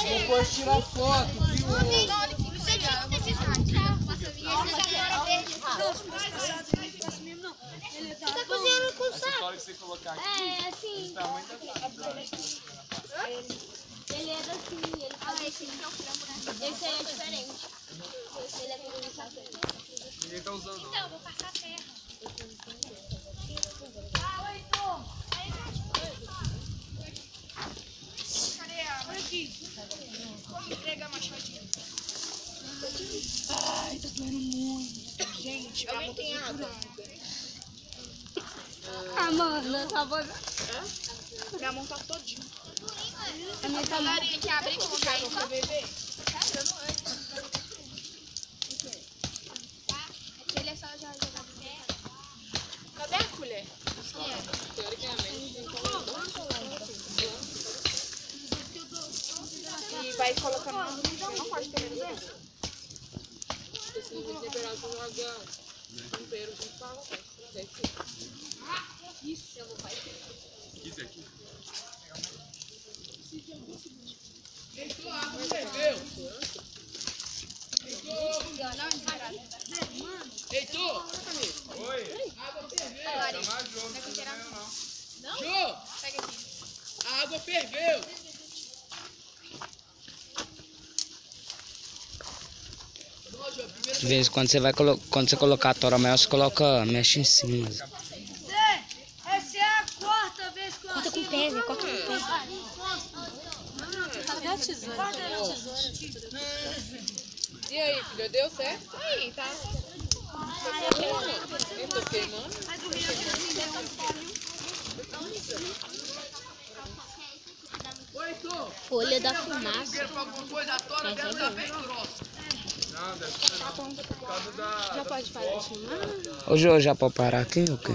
Depois tirar foto, viu? Ele tá cozinhando com essa história que você colocar aqui, é assim. tá muito Ele é daqui, ele faz esse aqui é o frango, né? Esse aí é diferente. Ele é com ninguém tá usando. Então, eu vou passar a terra. Cadê a... Olha aqui. Como entregar a machadinha? Ai, tá doendo muito. Gente, Alguém tem água? Ah, mano, tá bom. minha mão tá todinha. A minha tá Daria que abrir e colocar aí só? Bebê. Aquele é só já jogar no pé. Cadê a colher? E vai colocando na mão. Não pode ter medo. Isso aqui? Heitor! Oi? A água ferveu! Chamar jogo, não ganhou não. Jô! Pega aqui. A água ferveu! De vez em quando você vai quando você colocar a tora maior, você coloca, mexe em cima. Essa é a quarta vez que eu Corta com o pé, Zé, corta com o pé. Cadê a tesoura? Cadê a tesoura? E aí, filha, deu certo? Aí, tá? Eu tô queimando. Oi, Heitor! Folha da fumaça. Quero pra alguma coisa, a tora dela tá bem grossa. Não, deve ser não. Por causa da... Já pode parar de filmar? Ô, Jô, já pode parar aqui ou quê?